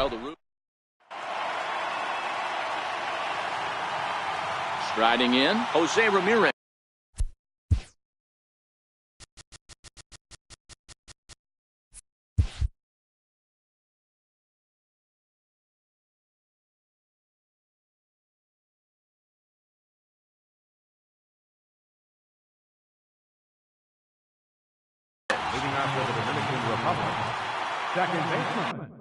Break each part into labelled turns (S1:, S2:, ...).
S1: Well, the root. Striding in, Jose Ramirez.
S2: Leading out for the Dominican Republic, second baseman.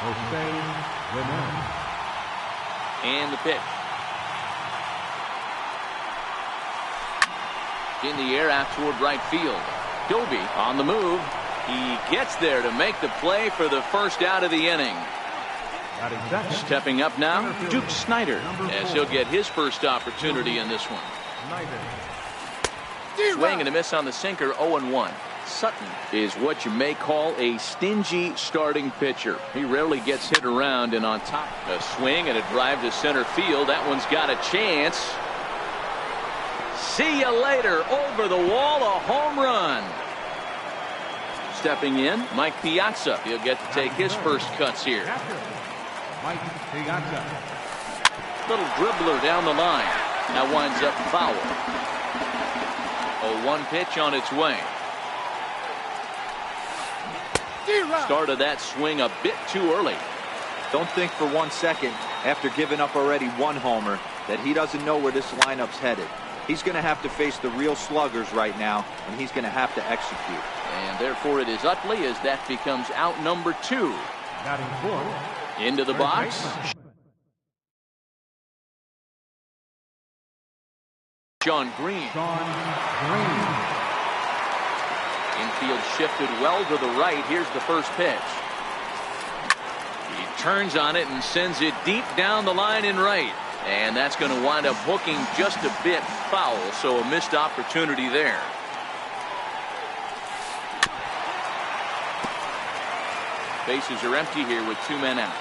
S2: Jose Ramirez.
S1: And the pitch. In the air out toward right field. Doby on the move. He gets there to make the play for the first out of the inning. Stepping up now, Duke Snyder, as he'll get his first opportunity in this one. Swing and a miss on the sinker, 0-1. Sutton is what you may call a stingy starting pitcher. He rarely gets hit around, and on top, a swing and a drive to center field. That one's got a chance. See you later. Over the wall, a home run. Stepping in, Mike Piazza. He'll get to take his first cuts here.
S2: Mike Piazza.
S1: Little dribbler down the line. That winds up foul. 0-1 pitch on its way. Started that swing a bit too early.
S3: Don't think for 1 second, after giving up already one homer, that he doesn't know where this lineup's headed. He's going to have to face the real sluggers right now, and he's going to have to execute.
S1: And therefore it is Utley as that becomes out number 2. Into the box. Sean Green. Infield shifted well to the right. Here's the first pitch. He turns on it and sends it deep down the line in right. And that's going to wind up hooking just a bit foul, so a missed opportunity there. Bases are empty here with 2 men out.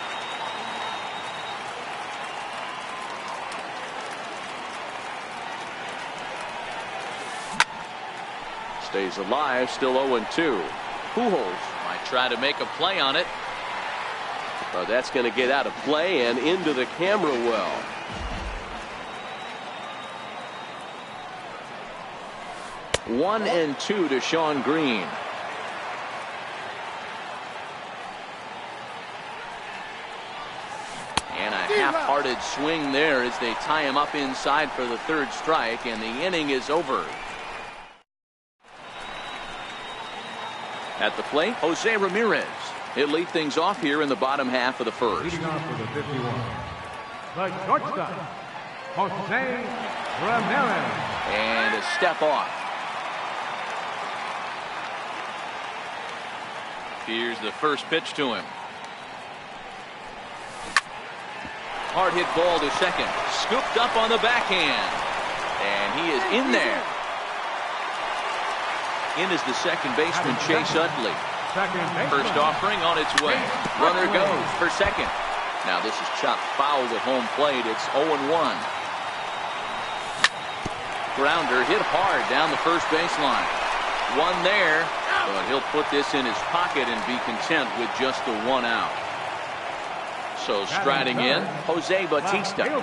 S1: Stays alive, still 0-2. Pujols might try to make a play on it.
S4: Well, that's going to get out of play and into the camera well.
S1: One and 2 to Sean Green. And a half-hearted swing there as they tie him up inside for the 3rd strike, and the inning is over. At the plate, Jose Ramirez. He'll lead things off here in the bottom half of the 1st.
S2: Leading off for the 51, the shortstop, Jose Ramirez.
S1: And a step off. Here's the first pitch to him. Hard hit ball to second. Scooped up on the backhand. And he is in there. In is the second baseman, Chase Utley. First offering on its way. Runner goes for second. Now this is chopped foul at home plate. It's 0-1. Grounder hit hard down the first baseline. One there, but he'll put this in his pocket and be content with just the 1 out. So striding in, Jose Bautista. He's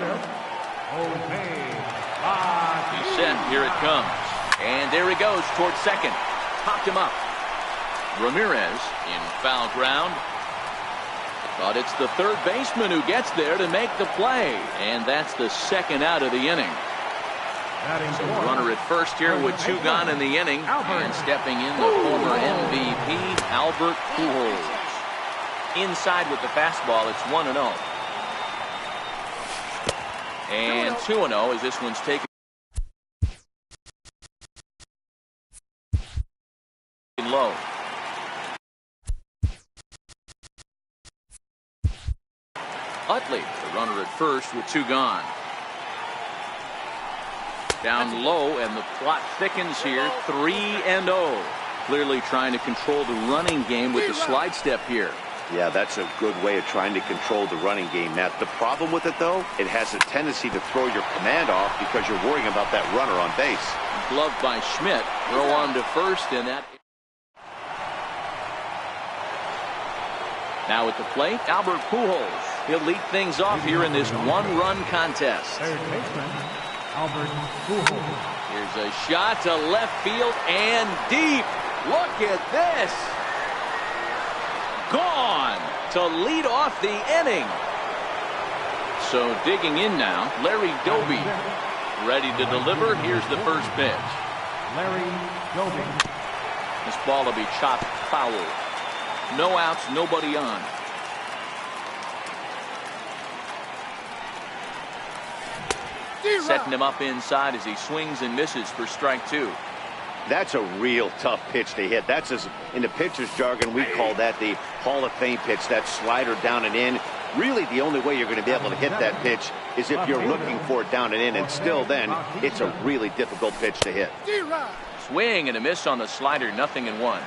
S1: set. Here it comes. And there he goes towards second. Popped him up. Ramirez in foul ground. But it's the 3rd baseman who gets there to make the play. And that's the 2nd out of the inning. So runner at first here with 2 gone in the inning. And stepping in the former MVP, Albert Pujols. Inside with the fastball, it's 1-0. And 2-0 as this one's taken low. Utley, the runner at first with 2 gone. Down low, and the plot thickens here. 3-0. Clearly trying to control the running game with the slide step here.
S5: Yeah, that's a good way of trying to control the running game, Matt. The problem with it, though, it has a tendency to throw your command off because you're worrying about that runner on base.
S1: Gloved by Schmidt. Throw on to first, and that. Now at the plate, Albert Pujols. He'll lead things off here in this one-run contest.
S2: Third baseman, Albert Pujols.
S1: Here's a shot to left field and deep. Look at this. Gone to lead off the inning. So digging in now, Larry Doby. Ready to deliver. Here's the first pitch.
S2: Larry Doby.
S1: This ball will be chopped foul. No outs, nobody on. Setting him up inside as he swings and misses for strike 2.
S5: That's a real tough pitch to hit. That's, in the pitcher's jargon, we call that the Hall of Fame pitch, that slider down and in. Really, the only way you're going to be able to hit that pitch is if you're looking for it down and in, and still then, it's a really difficult pitch to hit.
S1: Swing and a miss on the slider, 0-1.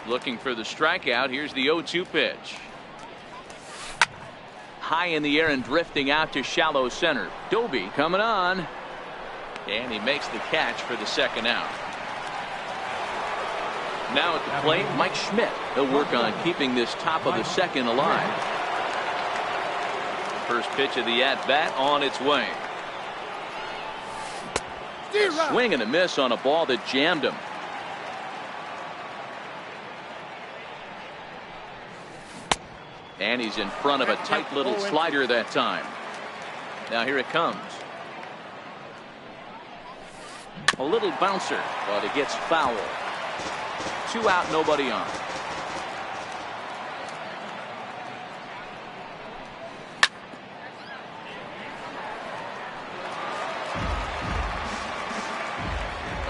S1: Looking for the strikeout. Here's the 0-2 pitch. High in the air and drifting out to shallow center. Doby coming on. And he makes the catch for the second out. Now at the plate, Mike Schmidt. He'll work on keeping this top of the second alive. First pitch of the at-bat on its way. A swing and a miss on a ball that jammed him. And he's in front of a tight little slider that time. Now here it comes. A little bouncer, but it gets foul. 2 out, nobody on.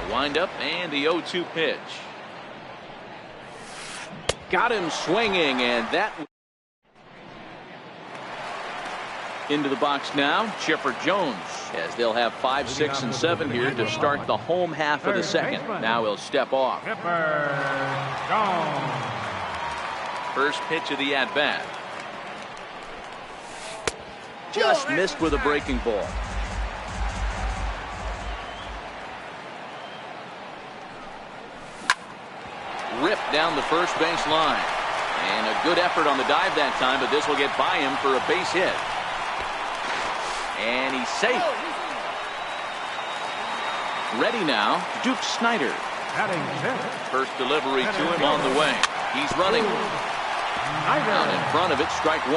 S1: The windup and the 0-2 pitch. Got him swinging, and that. Into the box now, Chipper Jones, as they'll have 5, 6, and 7 here to start the home half of the second. Now he'll step off.
S2: Chipper Jones.
S1: First pitch of the at-bat. Just missed with a breaking ball. Ripped down the first base line. And a good effort on the dive that time, but this will get by him for a base hit. And he's safe. Ready now, Duke Snider. First delivery to him on the way. He's running. Out in front of it, strike 1.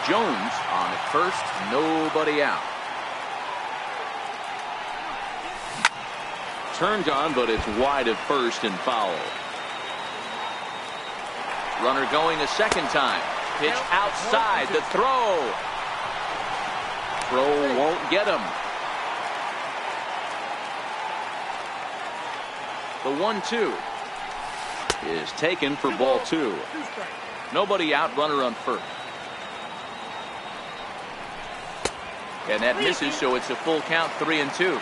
S1: Jones on at first, nobody out. Turned on, but it's wide at first and foul. Runner going a second time. Pitch outside, the throw. Throw won't get him. The 1-2 is taken for ball 2. Nobody out, runner on first. And that misses, so it's a full count, 3-2.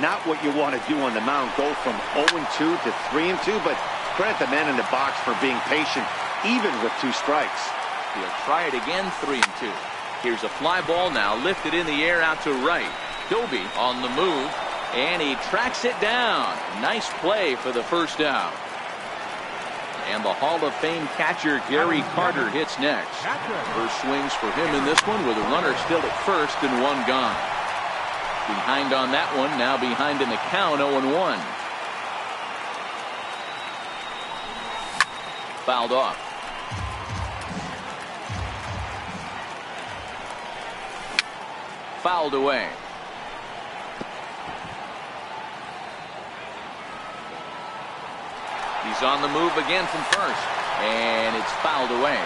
S5: Not what you want to do on the mound, go from 0-2 to 3-2, but credit the man in the box for being patient, even with 2 strikes.
S1: He'll try it again, 3-2. Here's a fly ball now, lifted in the air out to right. Doby on the move, and he tracks it down. Nice play for the first out. And the Hall of Fame catcher Gary Carter hits next. First swings for him in this one with a runner still at first and 1 gone. Behind on that one, now behind in the count, 0-1. Fouled off. Fouled away. He's on the move again from first, and it's fouled away.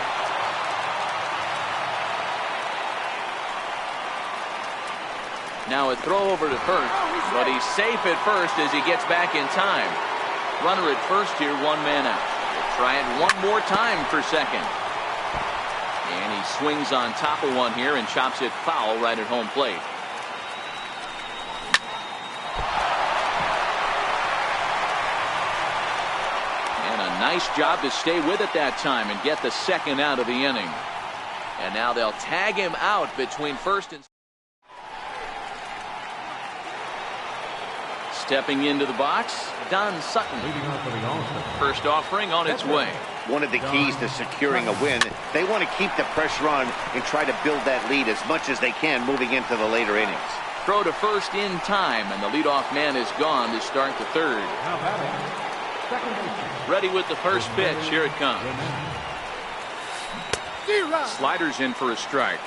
S1: Now a throw over to first, but he's safe at first as he gets back in time. Runner at first here, 1 man out. try it one more time for second. And he swings on top of one here and chops it foul right at home plate. And a nice job to stay with it that time and get the second out of the inning. And now they'll tag him out between first and stepping into the box, Don Sutton. First offering on its way.
S5: One of the keys to securing a win, they want to keep the pressure on and try to build that lead as much as they can moving into the later innings.
S1: Throw to first in time, and the leadoff man is gone to start the third. Ready with the first pitch. Here it comes. Sliders in for a strike.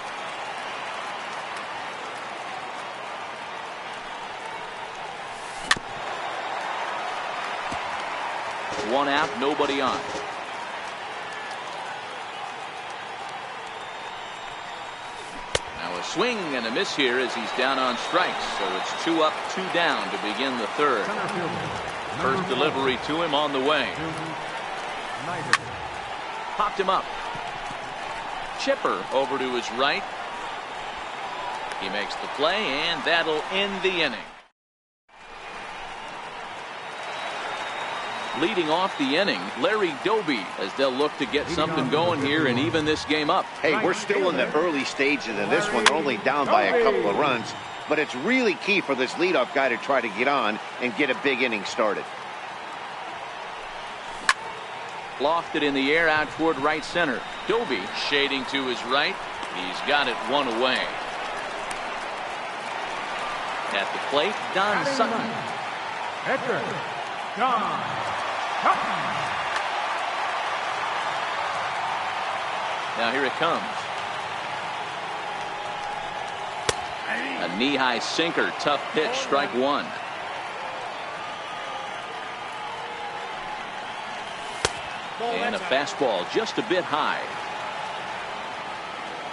S1: One out, nobody on. Now a swing and a miss here as he's down on strikes. So it's 2 up, 2 down to begin the third. First delivery to him on the way. Popped him up. Chipper over to his right. He makes the play, and that'll end the inning. Leading off the inning, Larry Doby, as they'll look to get something going here and even this game up.
S5: Hey, we're still in the early stages of this one. They're only down by a couple of runs, but it's really key for this leadoff guy to try to get on and get a big inning started.
S1: Lofted in the air out toward right center. Doby shading to his right. He's got it one away. At the plate, Don Sutton.
S2: Pitcher, Don.
S1: Now here it comes. A knee-high sinker, tough pitch, strike one. And a fastball just a bit high.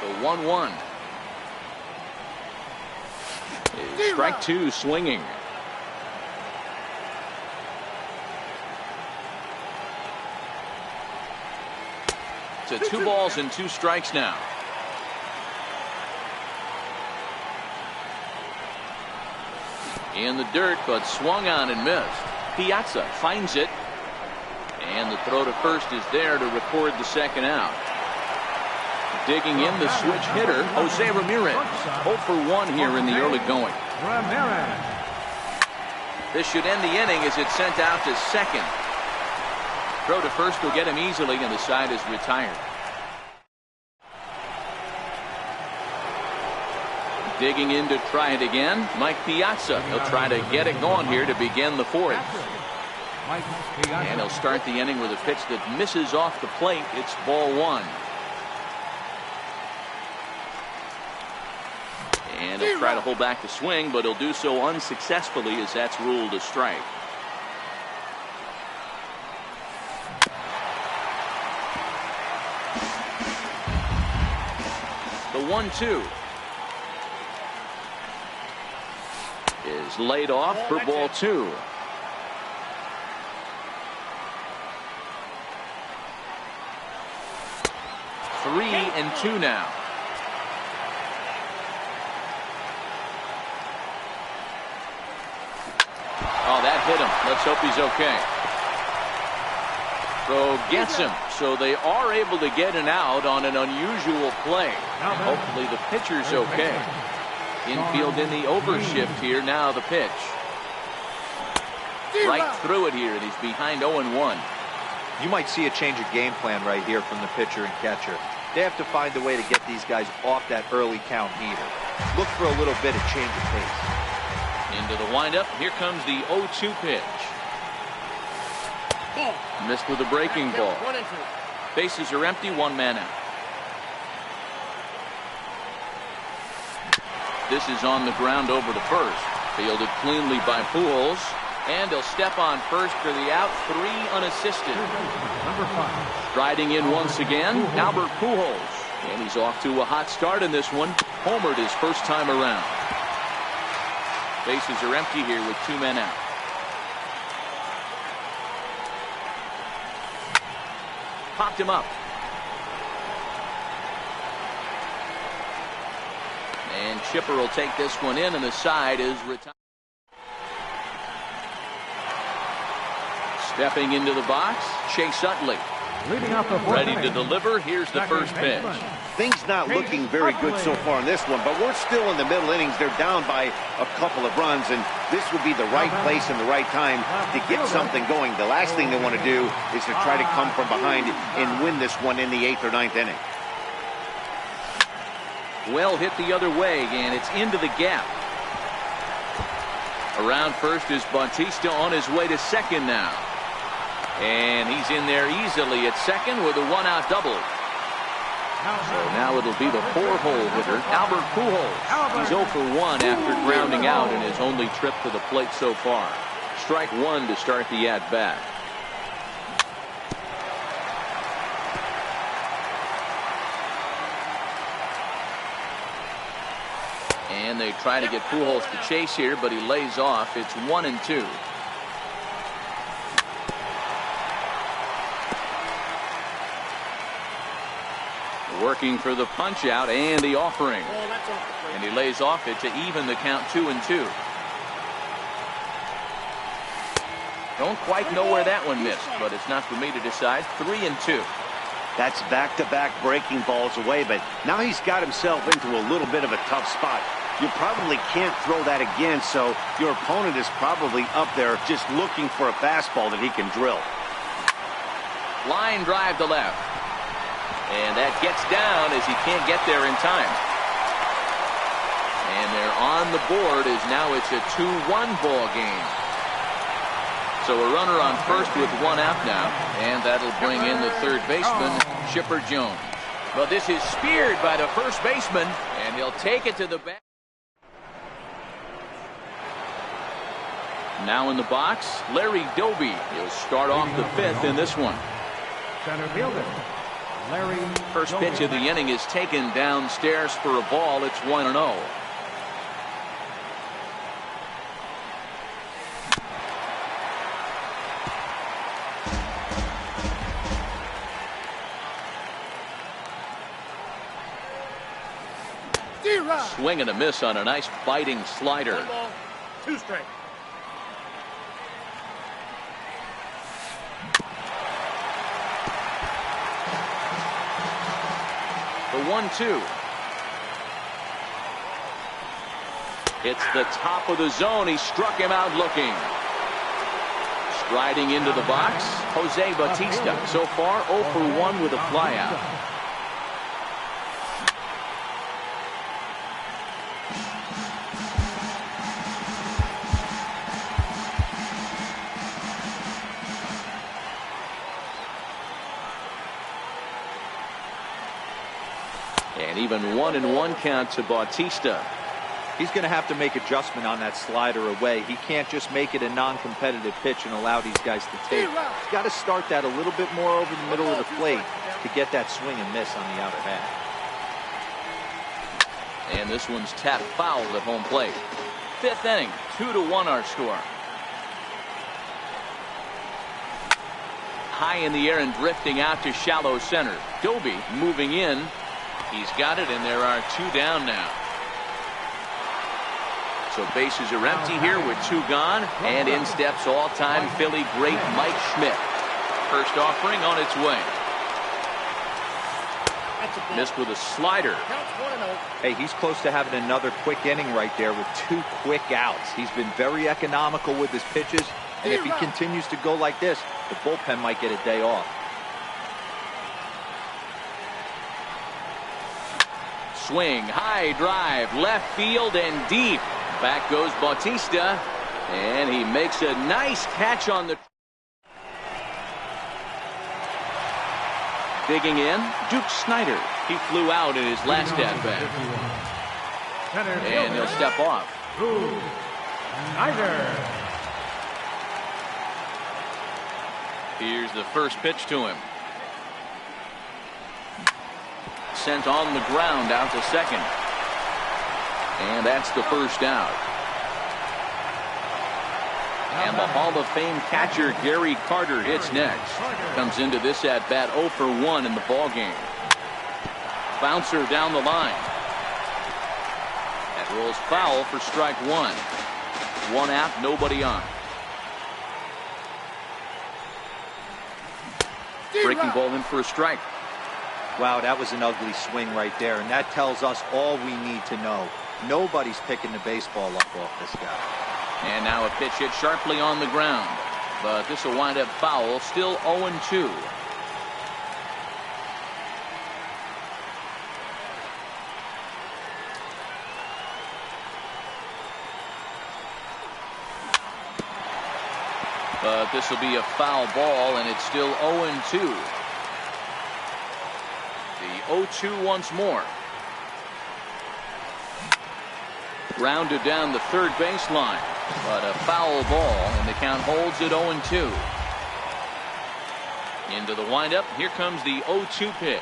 S1: The 1-1. Strike two, swinging. To 2 balls and 2 strikes now. In the dirt, but swung on and missed. Piazza finds it. And the throw to first is there to record the second out. Digging in the switch hitter, Jose Ramirez. 0 for 1 here in the early going. This should end the inning as it's sent out to second. Throw to first will get him easily, and the side is retired. Digging in to try it again, Mike Piazza. He'll try to get it going here to begin the fourth. And he'll start the inning with a pitch that misses off the plate. It's ball 1. And he'll try to hold back the swing, but he'll do so unsuccessfully as that's ruled a strike. The 1-2 is laid off for ball 2. Three and 2 now. Oh, that hit him. Let's hope he's okay. Throw gets him, so they are able to get an out on an unusual play. And hopefully the pitcher's okay. Infield in the overshift here. Now the pitch. Right through it here, and he's behind 0-1.
S3: You might see a change of game plan right here from the pitcher and catcher. They have to find a way to get these guys off that early count heater. Look for a little bit of change of pace.
S1: Into the windup. Here comes the 0-2 pitch. Missed with a breaking ball. Bases are empty. 1 man out. This is on the ground over to first. Fielded cleanly by Pujols. And he'll step on first for the out. 3 unassisted.
S2: Number 5.
S1: Striding in once again, Albert Pujols. And he's off to a hot start in this one. Homered his first time around. Bases are empty here with 2 men out. Popped him up. And Chipper will take this one in, and the side is retired. Stepping into the box, Chase Utley. Ready to deliver. Here's the first pitch.
S5: Things not looking very good so far in this one, but we're still in the middle innings. They're down by a couple of runs, and this would be the right place and the right time to get something going. The last thing they want to do is to try to come from behind and win this one in the 8th or 9th inning.
S1: Well hit the other way, and it's into the gap. Around first is Bautista on his way to second now. And he's in there easily at second with a one-out double. So now it'll be the 4-hole hitter, Albert Pujols. He's 0 for 1 after grounding out in his only trip to the plate so far. Strike one to start the at-bat. And they try to get Pujols to chase here, but he lays off. It's 1-2. Working for the punch out and the offering. And he lays off it to even the count 2-2. Don't quite know where that one missed, but it's not for me to decide. 3-2.
S5: That's back-to-back breaking balls away, but now he's got himself into a little bit of a tough spot. You probably can't throw that again, so your opponent is probably up there just looking for a fastball that he can drill.
S1: Line drive to left. And that gets down as he can't get there in time. And they're on the board as now it's a 2-1 ball game. So a runner on first with one out now. And that'll bring in the third baseman, Chipper Jones. But this is speared by the first baseman, and he'll take it to the back. Now in the box, Larry Doby. He'll start off the 5th in this one.
S2: Center fielder, Larry.
S1: First pitch of the inning is taken downstairs for a ball. It's 1-0. Swing and a miss on a nice biting slider.
S6: 1 ball, 2 strikes.
S1: The 1-2. It's the top of the zone. He struck him out looking. Striding into the box, Jose Bautista. So far 0 for 1 with a flyout. And even 1-1 count to Bautista.
S3: He's going to have to make adjustment on that slider away. He can't just make it a non-competitive pitch and allow these guys to take. He's got to start that a little bit more over the middle of the plate to get that swing and miss on the outer half.
S1: And this one's tapped foul at home plate. 5th inning, 2-1 our score. High in the air and drifting out to shallow center. Doby moving in. He's got it, and there are 2 down now. So bases are empty here with 2 gone, and in steps all-time Philly great Mike Schmidt. First offering on its way. Missed with a slider.
S3: Hey, he's close to having another quick inning right there with 2 quick outs. He's been very economical with his pitches, and if he continues to go like this, the bullpen might get a day off.
S1: Swing, high drive, left field and deep. Back goes Bautista, and he makes a nice catch on the... Digging in, Duke Snider. He flew out in his last at-bat. And he'll step off.
S2: Snider.
S1: Here's the first pitch to him. Sent on the ground out to second. And that's the first out. And the Hall of Fame catcher Gary Carter hits next. Comes into this at bat 0 for 1 in the ball game. Bouncer down the line. That rolls foul for strike 1. 1 out, nobody on. Breaking ball in for a strike.
S3: Wow, that was an ugly swing right there, and that tells us all we need to know. Nobody's picking the baseball up off this guy.
S1: And now a pitch hit sharply on the ground. But this will wind up foul, still 0-2. But this will be a foul ball, and it's still 0-2. The 0-2 once more. Grounded down the third baseline, but a foul ball, and the count holds at 0-2. Into the windup. Here comes the 0-2 pitch.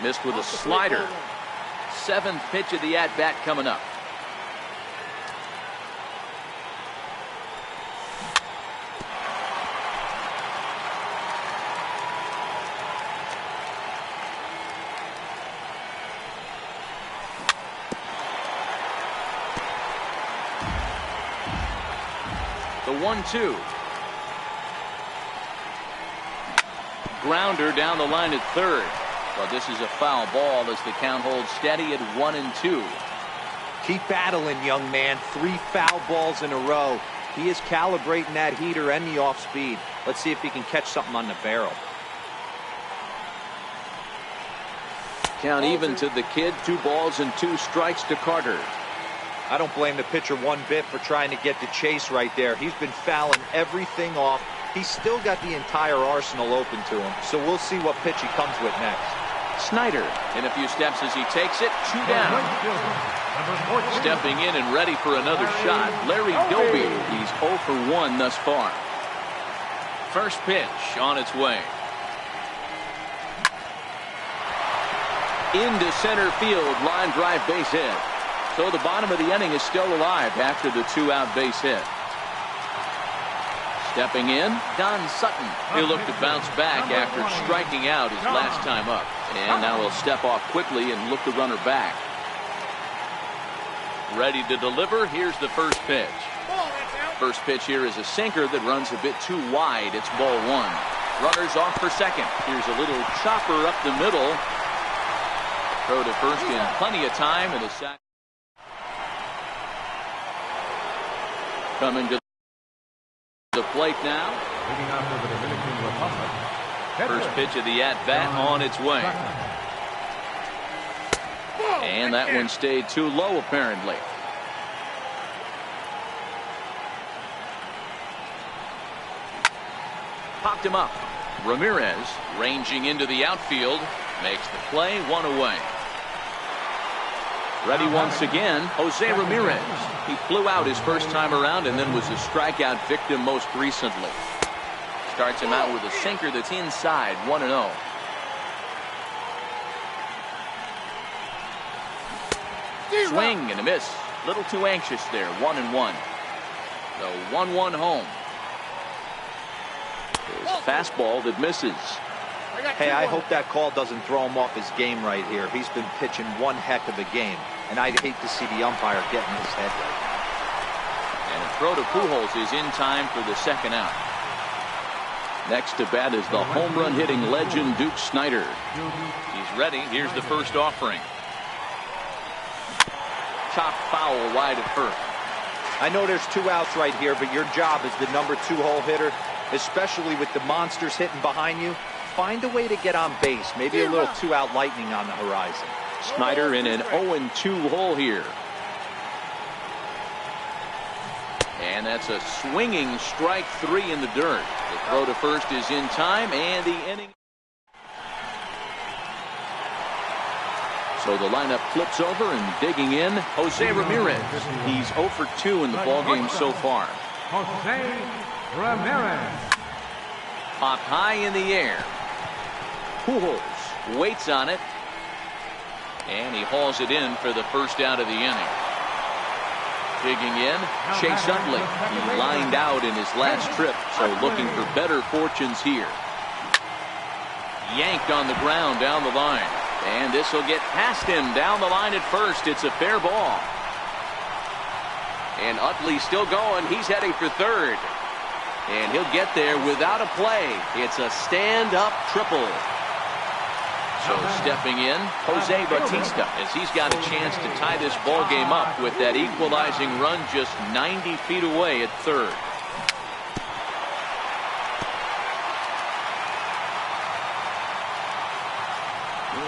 S1: Missed with a slider. 7th pitch of the at-bat coming up. The 1-2. Grounder down the line at third. But this is a foul ball as the count holds steady at 1-2.
S3: Keep battling, young man. 3 foul balls in a row. He is calibrating that heater and the off speed. Let's see if he can catch something on the barrel.
S1: Count even to the kid. 2 balls and 2 strikes to Carter.
S3: I don't blame the pitcher one bit for trying to get the chase right there. He's been fouling everything off. He's still got the entire arsenal open to him. So we'll see what pitch he comes with next.
S1: Snyder in a few steps as he takes it. 2 down. Stepping in and ready for another shot, Larry Doby. He's 0 for 1 thus far. First pitch on its way. Into center field, line drive, base hit. So the bottom of the inning is still alive after the 2-out base hit. Stepping in, Don Sutton. He'll look to bounce back after striking out his last time up. And now he'll step off quickly and look the runner back. Ready to deliver. Here's the first pitch. First pitch here is a sinker that runs a bit too wide. It's ball 1. Runners off for second. Here's a little chopper up the middle. Throw to first in plenty of time, and a sack. Coming to the plate now. First pitch of the at-bat on its way. And that one stayed too low, apparently. Popped him up. Ramirez ranging into the outfield. Makes the play, 1 away. Ready once again, Jose Ramirez. He flew out his first time around and then was a strikeout victim most recently. Starts him out with a sinker that's inside, 1-0. Swing and a miss. Little too anxious there, 1-1. The 1-1 home. His fastball that misses.
S3: Hey, I hope that call doesn't throw him off his game right here. He's been pitching one heck of a game, and I'd hate to see the umpire getting his head right.
S1: And a throw to Pujols is in time for the 2nd out. Next to bat is the home run hitting legend Duke Snider. He's ready. Here's the first offering. Chop foul wide of first.
S3: I know there's 2 outs right here, but your job as the number 2 hole hitter, especially with the monsters hitting behind you, find a way to get on base. Maybe a little 2-out lightning on the horizon.
S1: Snyder in an 0-2 hole here. And that's a swinging strike 3 in the dirt. The throw to first is in time, and the inning. So the lineup flips over, and digging in, Jose Ramirez. He's 0 for 2 in the ballgame so far.
S2: Jose Ramirez.
S1: Popped high in the air. Pujols waits on it, and he hauls it in for the first out of the inning. Digging in, Chase Utley. He lined out in his last trip, so looking for better fortunes here. Yanked on the ground down the line. And this will get past him down the line at first. It's a fair ball. And Utley still going. He's heading for third. And he'll get there without a play. It's a stand-up triple. So stepping in, Jose Bautista, as he's got a chance to tie this ball game up with that equalizing run just 90 feet away at third.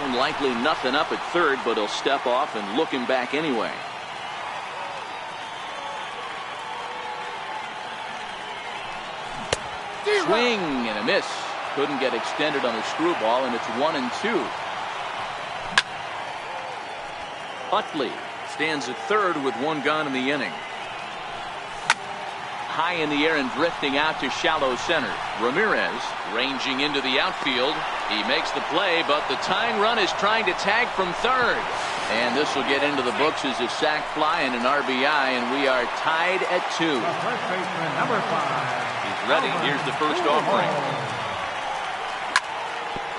S1: And likely nothing up at third, but he'll step off and look him back anyway. Swing and a miss. Couldn't get extended on the screwball, and it's 1-2. Utley stands at third with one gone in the inning. High in the air and drifting out to shallow center. Ramirez ranging into the outfield. He makes the play, but the tying run is trying to tag from third. And this will get into the books as a sac fly and an RBI, and we are tied at 2.
S2: First baseman, number 5.
S1: He's ready. Here's the first offering.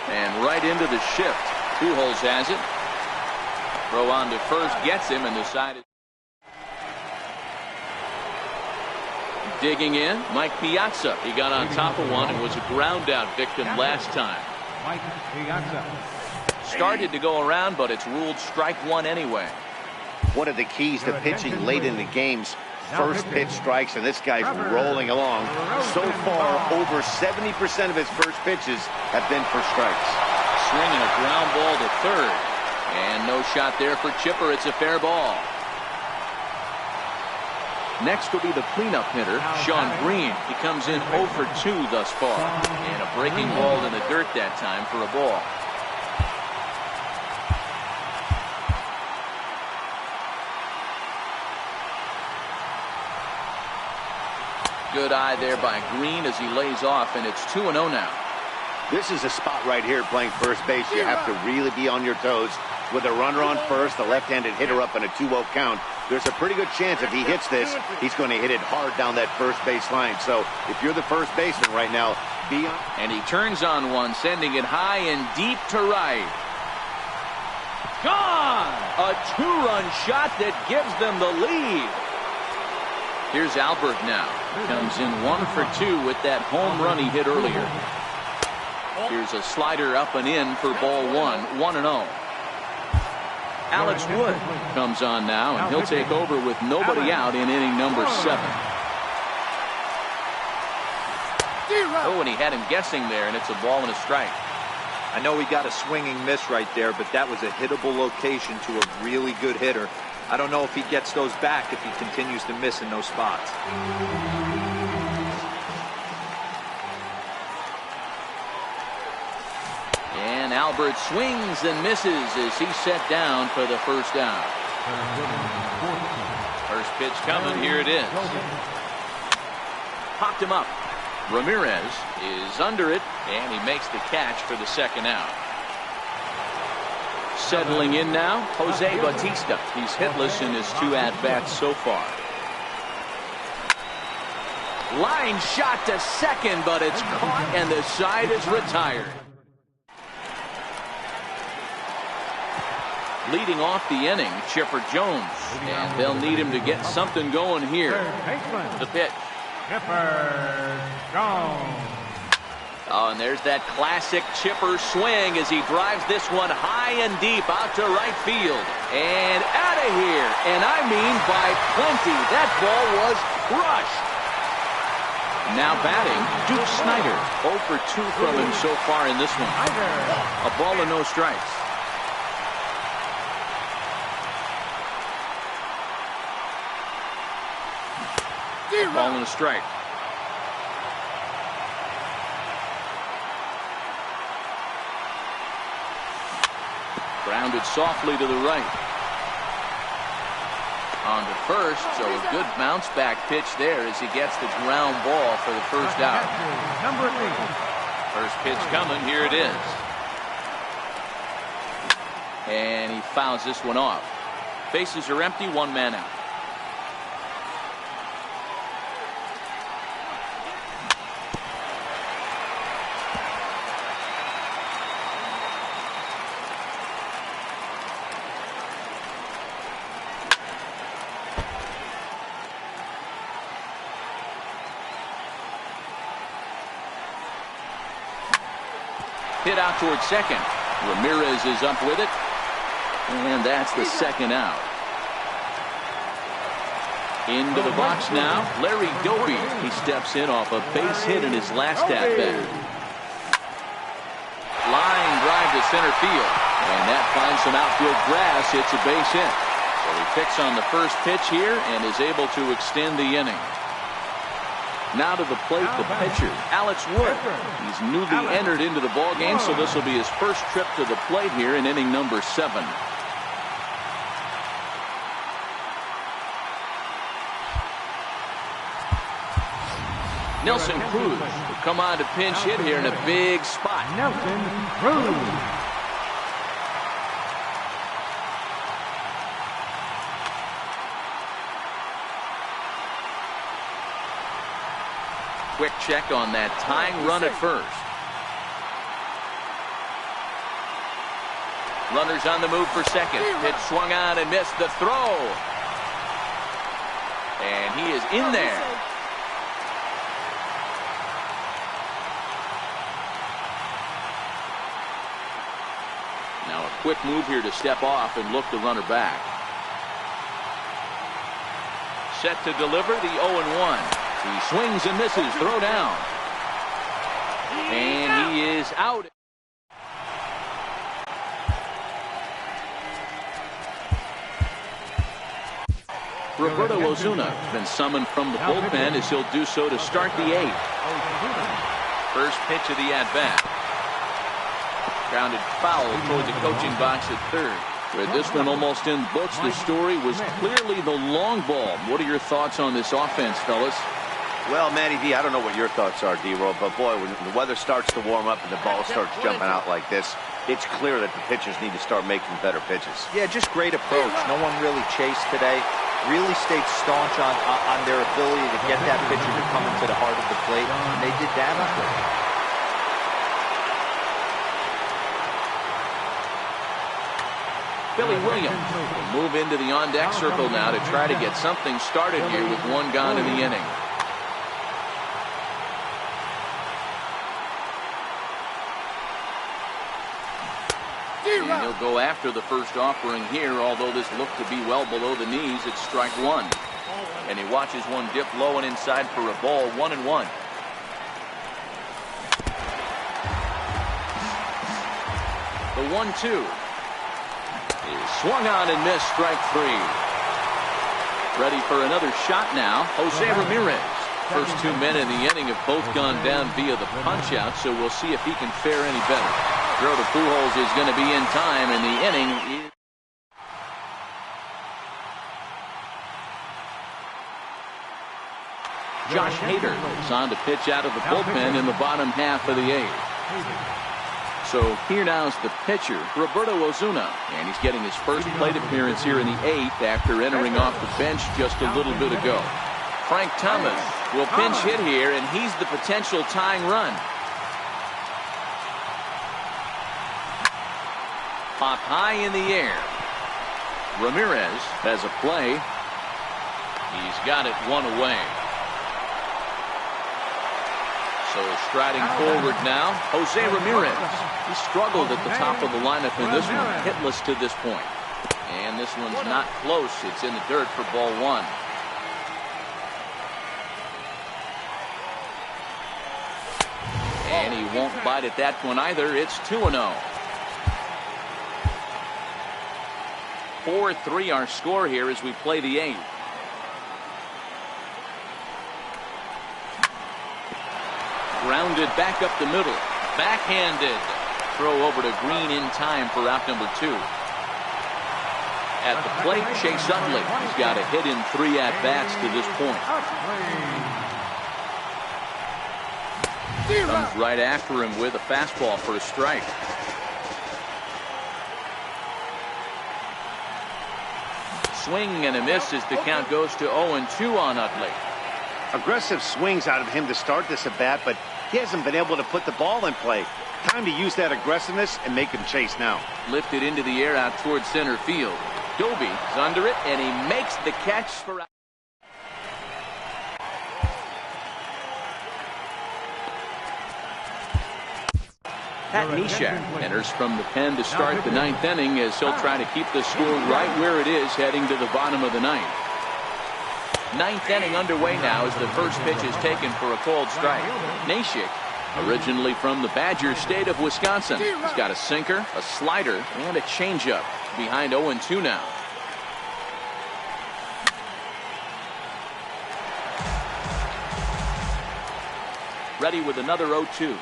S1: And right into the shift. Pujols has it. Throw on to first, gets him, and the side is digging in. Mike Piazza. He got on top of one and was a ground out victim last time.
S2: Mike Piazza.
S1: Started to go around, but it's ruled strike one anyway.
S5: One of the keys to pitching late in the games, first pitch strikes, and this guy's rolling along. So far, over 70% of his first pitches have been for strikes.
S1: Swinging a ground ball to third. And no shot there for Chipper. It's a fair ball. Next will be the cleanup hitter, Sean Green. He comes in 0 for 2 thus far. And a breaking ball in the dirt that time for a ball. Good eye there by Green as he lays off, and it's 2-0 now.
S5: This is a spot right here playing first base. You have to really be on your toes. With a runner on first, the left-handed hitter up in a 2-0 count, there's a pretty good chance if he hits this, he's going to hit it hard down that first base line. So if you're the first baseman right now, be on. And
S1: he turns on one, sending it high and deep to right. Gone! A 2-run shot that gives them the lead. Here's Albert now. Comes in 1 for 2 with that home run he hit earlier. Here's a slider up and in for ball 1, 1-0. Alex Wood comes on now, and he'll take over with nobody out in inning number 7. Oh, and he had him guessing there, and it's a ball and a strike.
S3: I know he got a swinging miss right there, but that was a hittable location to a really good hitter. I don't know if he gets those back if he continues to miss in those spots.
S1: And Albert swings and misses as he's set down for the first out. First pitch coming. Here it is. Popped him up. Ramirez is under it, and he makes the catch for the second out. Settling in now, Jose Bautista. He's hitless in his 2 at-bats so far. Line shot to second, but it's caught, and the side is retired. Leading off the inning, Chipper Jones. And they'll need him to get something going here. The pitch.
S2: Chipper Jones.
S1: Oh, and there's that classic Chipper swing as he drives this one high and deep out to right field. And out of here. And I mean by plenty. That ball was crushed. Now batting, Duke Snider. 0 for 2 from him so far in this one. A ball and no strikes. Ball and a strike. Grounded softly to the right. On to first, so a good bounce back pitch there as he gets the ground ball for the first out.
S2: Number 8.
S1: First pitch coming, here it is. And he fouls this one off. Bases are empty, 1 man out. hit out towards second. Ramirez is up with it. And that's the second out. Into the box now, Larry Doby. He steps in off a base hit in his last at-bat. Line drive to center field. And that finds some outfield grass. It's a base hit. So he picks on the first pitch here and is able to extend the inning. Now to the plate, the pitcher, Alex Wood. He's newly entered into the ballgame, so this will be his first trip to the plate here in inning number 7. Nelson Cruz will come on to pinch hit here in a big spot.
S2: Nelson Cruz.
S1: Quick check on that tying run at first. Runners on the move for second. Pitch swung on and missed the throw. And he is in there. Now a quick move here to step off and look the runner back. Set to deliver the 0-1. He swings and misses. Throw down. And he is out. Roberto Osuna has been summoned from the bullpen as he'll do so to start the 8th. First pitch of the at-bat. Grounded foul toward the coaching box at third. With this one almost in books, the story was clearly the long ball. What are your thoughts on this offense, fellas?
S5: Well, Matty V, I don't know what your thoughts are, D-Roll, but boy, when the weather starts to warm up and the ball starts jumping out like this, it's clear that the pitchers need to start making better pitches.
S3: Yeah, just great approach. No one really chased today. Really stayed staunch on their ability to get that pitcher to come into the heart of the plate, and they did damage to it.
S1: Billy Williams will move into the on-deck circle now to try to get something started here with one gone in the inning. And he'll go after the first offering here, although this looked to be well below the knees. It's strike one. And he watches one dip low and inside for a ball. 1-1. The 1-2 is swung on and missed. Strike 3. Ready for another shot now, Jose Ramirez. First 2 men in the inning have both gone down via the punch out, so we'll see if he can fare any better. Throw to Pujols is going to be in time, and the inning is... Josh Hader is on to pitch out of the bullpen in the bottom half of the 8th. So here now is the pitcher, Roberto Osuna, and he's getting his first plate appearance here in the 8th after entering off the bench just a little bit ago. Frank Thomas will pinch hit here, and he's the potential tying run. Pop high in the air. Ramirez has a play. He's got it one away. So striding forward now, Jose Ramirez. He struggled at the top of the lineup in this one, hitless to this point. And this one's not close. It's in the dirt for ball 1. And he won't bite at that one either. It's 2-0. 4-3 our score here as we play the 8th. Grounded back up the middle. Backhanded. Throw over to Green in time for out number 2. At the plate, Chase Utley. He's got a hit in 3 at-bats to this point. Comes right after him with a fastball for a strike. Swing and a miss as the count goes to 0-2 on Utley.
S5: Aggressive swings out of him to start this at bat, but he hasn't been able to put the ball in play. Time to use that aggressiveness and make him chase now.
S1: Lifted into the air out towards center field. Doby is under it, and he makes the catch for out. Pat Neshek enters from the pen to start the ninth inning as he'll try to keep the score right where it is heading to the bottom of the ninth. Ninth inning underway now as the first pitch is taken for a called strike. Neshek, originally from the Badger state of Wisconsin, he's got a sinker, a slider, and a changeup. Behind 0-2 now. Ready with another 0-2.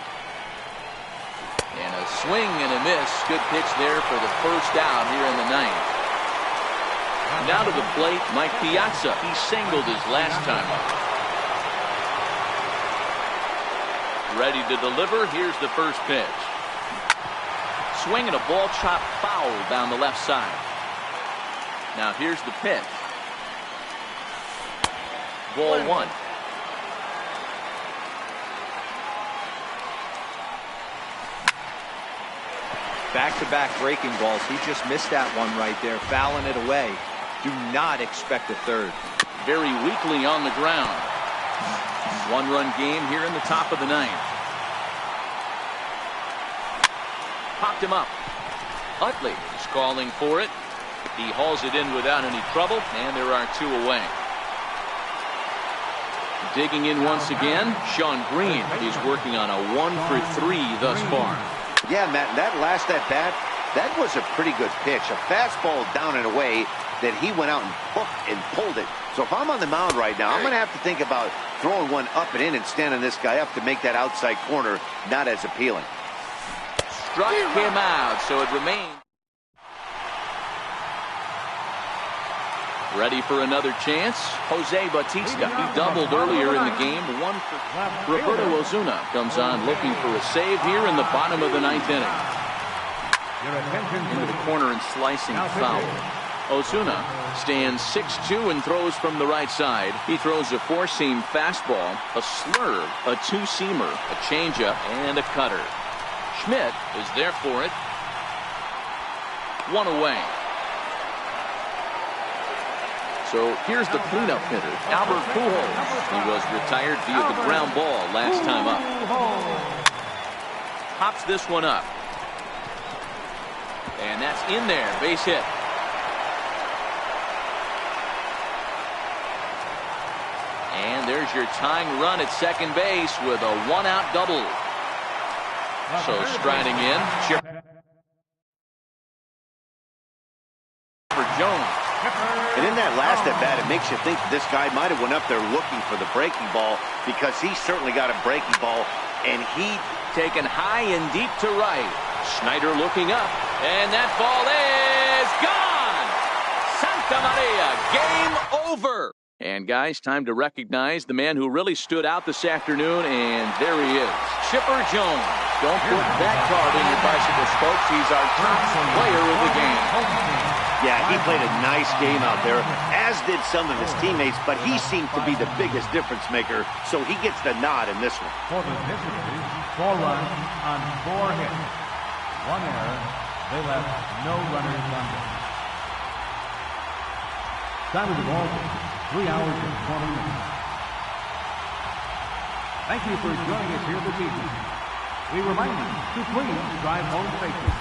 S1: And a swing and a miss. Good pitch there for the first out here in the ninth. Now to the plate, Mike Piazza. He singled his last time up. Ready to deliver. Here's the first pitch. Swing and a ball chopped foul down the left side. Now here's the pitch. Ball one.
S3: Back-to-back breaking balls. He just missed that one right there, fouling it away. Do not expect a third.
S1: Very weakly on the ground. One-run game here in the top of the ninth. Popped him up. Utley is calling for it. He hauls it in without any trouble, and there are two away. Digging in once again, Sean Green. He's working on a 1-for-3 thus far.
S5: Yeah, Matt, that last at-bat, that was a pretty good pitch. A fastball down and away that he went out and hooked and pulled it. So if I'm on the mound right now, I'm going to have to think about throwing one up and in and standing this guy up to make that outside corner not as appealing.
S1: Struck him out, so it remains. Ready for another chance. Jose Bautista. He doubled earlier in the game. One for Roberto Ozuna comes on looking for a save here in the bottom of the ninth inning. Into the corner and slicing foul. Ozuna stands 6'2" and throws from the right side. He throws a four-seam fastball, a slurve, a two-seamer, a changeup, and a cutter. Schmidt is there for it. One away. So here's the cleanup hitter, Albert Pujols. He was retired via the ground ball last time up. Pops this one up. And that's in there, base hit. And there's your tying run at second base with a one-out double. So striding in, Chipper Jones.
S5: And in that last at-bat, it makes you think that this guy might have went up there looking for the breaking ball, because he certainly got a breaking ball, and he
S1: taken high and deep to right. Schneider looking up, and that ball is gone! Santa Maria, game over! And guys, time to recognize the man who really stood out this afternoon, and there he is, Chipper Jones. Don't put that card in your bicycle spokes. He's our top player of the game.
S5: Yeah, he played a nice game out there, as did some of his teammates, but he seemed to be the biggest difference maker, so he gets the nod in this one.
S2: For the visitors, 4 runs on 4 hits. 1 error. They left no runners on base. Time of the ball, 3 hours and 20 minutes. Thank you for joining us here this evening. We remind you to please drive home safely.